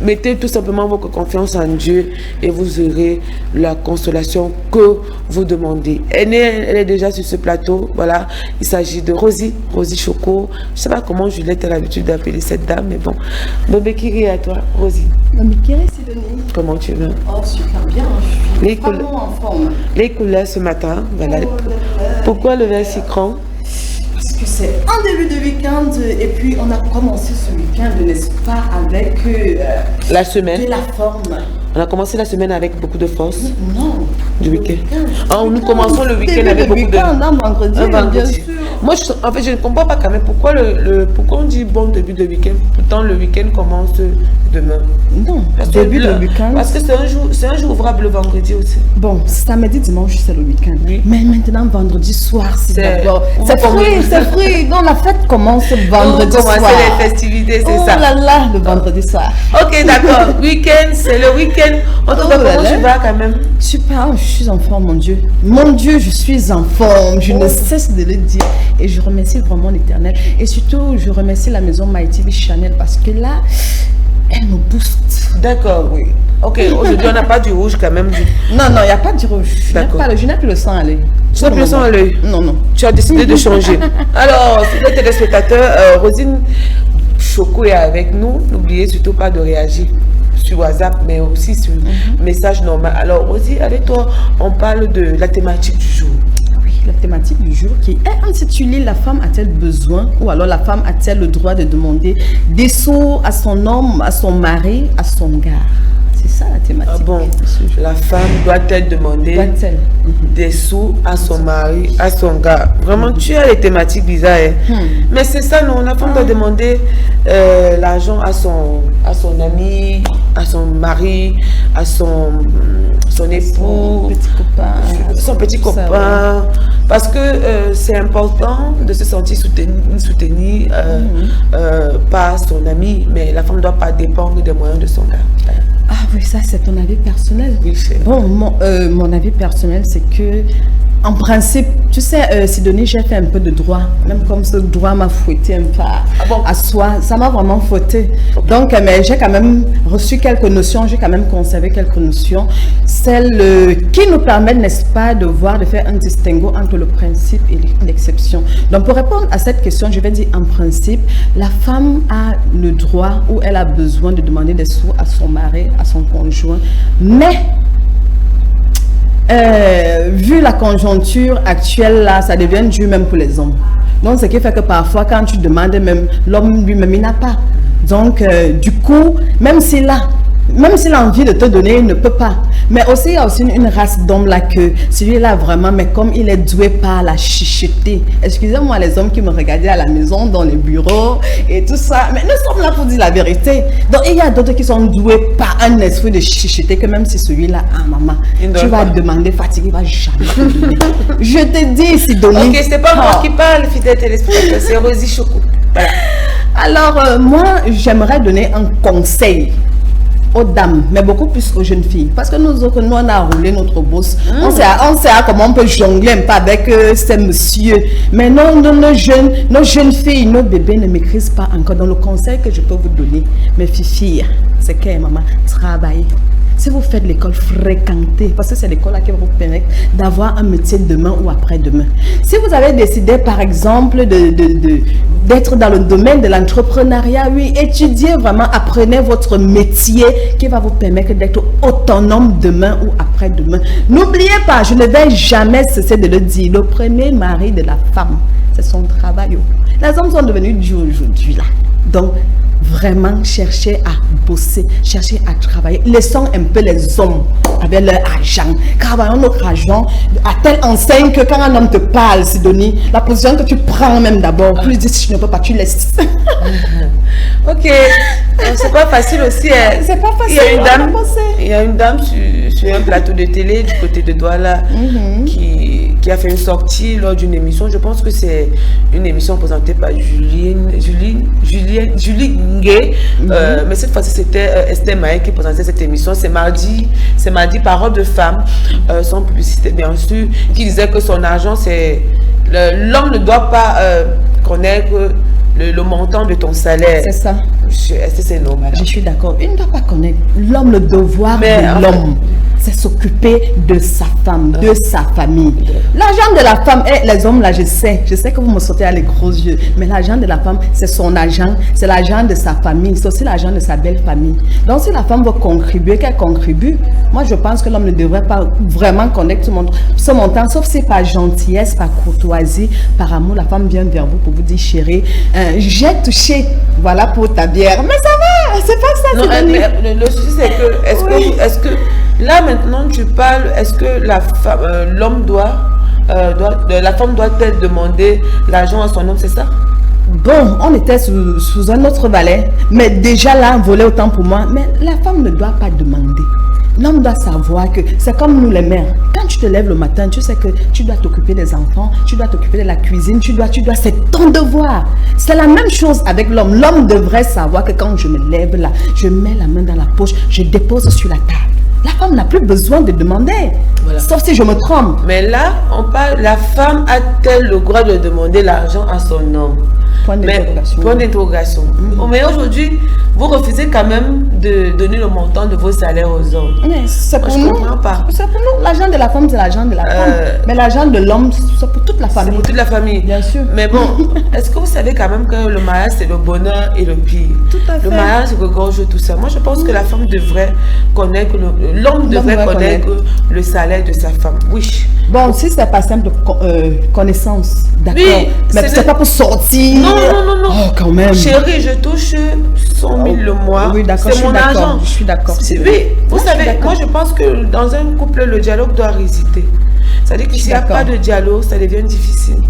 Mettez tout simplement votre confiance en Dieu et vous aurez la consolation que vous demandez. Elle est déjà sur ce plateau. Voilà, il s'agit de Rosie Choco. Je ne sais pas comment Juliette a l'habitude d'appeler cette dame, mais bon. Bobekiri, à toi, Rosie. Bobekiri, c'est Denis. Comment tu vas? Oh, super bien. Je suis vraiment en forme. Les couleurs ce matin, voilà. Pourquoi le verre si grand? Parce que c'est un début de week-end et puis on a commencé ce week-end, n'est-ce pas, avec la semaine. De la forme. On a commencé la semaine avec beaucoup de force. Non. Du week-end. Nous commençons le week-end avec beaucoup de... Un vendredi, bien sûr. Moi, en fait, je ne comprends pas quand même pourquoi pourquoi on dit bon début de week-end. Pourtant, le week-end commence demain. Non, début de week-end. Parce que c'est un jour ouvrable le vendredi aussi. Bon, samedi, dimanche, c'est le week-end. Oui. Mais maintenant, vendredi soir, c'est d'abord. C'est fruit. Donc, la fête commence vendredi soir. C'est les festivités, c'est ça. Oh là là, le vendredi soir. Ok, d'accord. Week-end, c'est le week-end. En tout cas, comment tu vas quand même? Super, je suis en forme, mon Dieu. Mon Dieu, je suis en forme. Je ne cesse de le dire. Et je remercie vraiment l'Éternel. Et surtout, je remercie la maison My TV Chanel parce que là, elle me booste. D'accord, oui. Ok, aujourd'hui, on n'a pas du rouge quand même. Non, il n'y a pas du rouge. Je n'ai plus le sang à l'œil. Tu n'as plus le sang à l'œil? Non. Tu as décidé de changer. Alors, si vous êtes téléspectateurs, Rosine Choco est avec nous. N'oubliez surtout pas de réagir sur WhatsApp, mais aussi sur message normal. Alors, Rosie, avec toi, on parle de la thématique du jour. Oui, la thématique du jour qui est intitulée « La femme a-t-elle besoin » ou alors « La femme a-t-elle le droit de demander des sous à son homme, à son mari, à son gars ?» C'est ça la thématique. Ah bon, la femme doit-elle demander des sous à son mari, à son gars? Vraiment, tu as les thématiques bizarres. Mais c'est ça, non? La femme doit demander l'argent à son ami, à son mari, à son époux, son petit copain. Parce que c'est important de se sentir soutenu par son ami, mais la femme ne doit pas dépendre des moyens de son gars. Ah oui, ça c'est ton avis personnel. Oui, bon, mon avis personnel, c'est que, en principe, tu sais, Sidonie, j'ai fait un peu de droit. Même comme ce droit m'a fouetté un peu à soi. Ça m'a vraiment fouetté. Donc, mais j'ai quand même reçu quelques notions, j'ai quand même conservé quelques notions. Celles qui nous permettent, n'est-ce pas, de faire un distinguo entre le principe et l'exception. Donc, pour répondre à cette question, je vais dire en principe, la femme a le droit ou elle a besoin de demander des sous à son mari, à son conjoint. Mais vu la conjoncture actuelle, là, ça devient dur même pour les hommes. Donc, ce qui fait que parfois, quand tu demandes, même l'homme lui-même, il n'a pas. Donc, du coup, même s'il a envie de te donner, il ne peut pas. Mais aussi, il y a aussi une race d'hommes là que celui-là vraiment, mais comme il est doué par la chicheté. Excusez-moi les hommes qui me regardaient à la maison, dans les bureaux et tout ça. Mais nous sommes là pour dire la vérité. Donc, il y a d'autres qui sont doués par un esprit de chicheté que même si celui-là, maman, tu vas demander, fatigué, il va jamais te donner. Je te dis, Sidonie. Ok, c'est pas moi qui parle, fidèle téléspectateur, c'est Rosie Choco. Voilà. Alors, moi, j'aimerais donner un conseil aux dames, mais beaucoup plus aux jeunes filles. Parce que nous autres, nous, on a roulé notre bosse. On sait comment on peut jongler un peu avec ces messieurs. Mais non, nos jeunes filles, nos bébés ne maîtrisent pas encore. Donc, le conseil que je peux vous donner, mes filles, c'est que, maman, travaillez. Si vous faites l'école, fréquentez, parce que c'est l'école qui va vous permettre d'avoir un métier demain ou après-demain. Si vous avez décidé, par exemple, d'être dans le domaine de l'entrepreneuriat, oui, étudiez vraiment, apprenez votre métier qui va vous permettre d'être autonome demain ou après-demain. N'oubliez pas, je ne vais jamais cesser de le dire, le premier mari de la femme, c'est son travail. Les hommes sont devenus durs aujourd'hui, là. Donc, vraiment chercher à bosser, chercher à travailler. Laissons un peu les hommes avec leur argent. Travaillons notre argent à telle enseigne que quand un homme te parle, Sidonie, la position que tu prends même d'abord, tu lui dis si je ne peux pas, tu laisses. Ok, c'est pas facile aussi. C'est pas facile. Il y a une dame sur un plateau de télé du côté de Douala qui a fait une sortie lors d'une émission. Je pense que c'est une émission présentée par Julie Ngué. Mais cette fois-ci, c'était Esther Maé qui présentait cette émission. C'est mardi, Parole de femme, sans publicité bien sûr, qui disait que son argent, c'est l'homme ne doit pas connaître le montant de ton salaire. C'est ça. Est-ce que c'est normal? Je suis d'accord. Il ne doit pas connaître. L'homme, le devoir de l'homme, c'est s'occuper de sa femme, de sa famille. L'argent de la femme, les hommes là, je sais que vous me sautez à les gros yeux, mais l'argent de la femme, c'est son argent, c'est l'argent de sa famille, c'est aussi l'argent de sa belle famille. Donc si la femme veut contribuer, qu'elle contribue, moi je pense que l'homme ne devrait pas vraiment connaître ce montant, sauf si par gentillesse, par courtoisie, par amour, la femme vient vers vous pour vous dire chérie, j'ai touché, voilà pour ta bière. Mais ça va, c'est pas ça. Non, le souci c'est que, est-ce que là maintenant tu parles, est-ce que la femme, l'homme la femme doit-elle demander l'argent à son homme, c'est ça? Bon, on était sous un autre valet, mais déjà là, volait autant pour moi. Mais la femme ne doit pas demander. L'homme doit savoir que c'est comme nous les mères. Quand tu te lèves le matin, tu sais que tu dois t'occuper des enfants, tu dois t'occuper de la cuisine, c'est ton devoir. C'est la même chose avec l'homme. L'homme devrait savoir que quand je me lève là, je mets la main dans la poche, je dépose sur la table. La femme n'a plus besoin de demander, voilà. Sauf si je me trompe. Mais là, on parle, la femme a-t-elle le droit de demander l'argent à son homme? Point d'interrogation. Mais aujourd'hui, vous refusez quand même de donner le montant de vos salaires aux hommes. Mais c'est pour nous. Je comprends pas. C'est pour nous. L'argent de la femme, c'est l'argent de la femme. Mais l'argent de l'homme, c'est pour toute la famille. C'est pour toute la famille. Bien sûr. Mais bon, est-ce que vous savez quand même que le mariage, c'est le bonheur et le pire? Tout à fait. Le mariage regorge tout ça. Moi, je pense que la femme devrait connaître, l'homme devrait connaître le salaire de sa femme. Oui. Bon, si c'est pas simple connaissance, d'accord. Oui, mais c'est pas pour sortir. Non. Oh, quand même. Chérie, je touche 100 000 le mois. Oui, d'accord. C'est mon argent. Je suis d'accord. Oui, vous savez, moi je pense que dans un couple, le dialogue doit résister. C'est-à-dire que s'il n'y a pas de dialogue, ça devient difficile.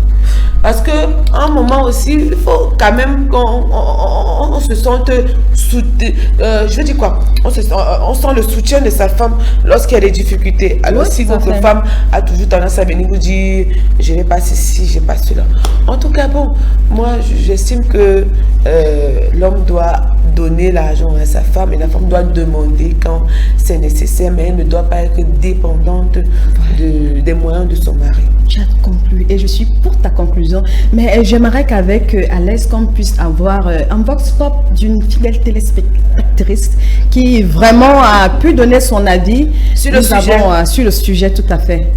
Parce qu'à un moment aussi, il faut quand même qu'on se sente je veux dire quoi, on sent le soutien de sa femme lorsqu'il y a des difficultés. Alors si votre femme a toujours tendance à venir vous dire je n'ai pas ceci, je n'ai pas cela. En tout cas, bon, moi j'estime que l'homme doit donner l'argent à sa femme et la femme doit demander quand c'est nécessaire, mais elle ne doit pas être dépendante des moyens de son mari. Tu as conclu et je suis pour ta conclusion, mais j'aimerais qu'avec Alex, qu'on puisse avoir un vox pop d'une fidèle téléspectatrice qui vraiment a pu donner son avis sur le sujet. Sur le sujet, tout à fait.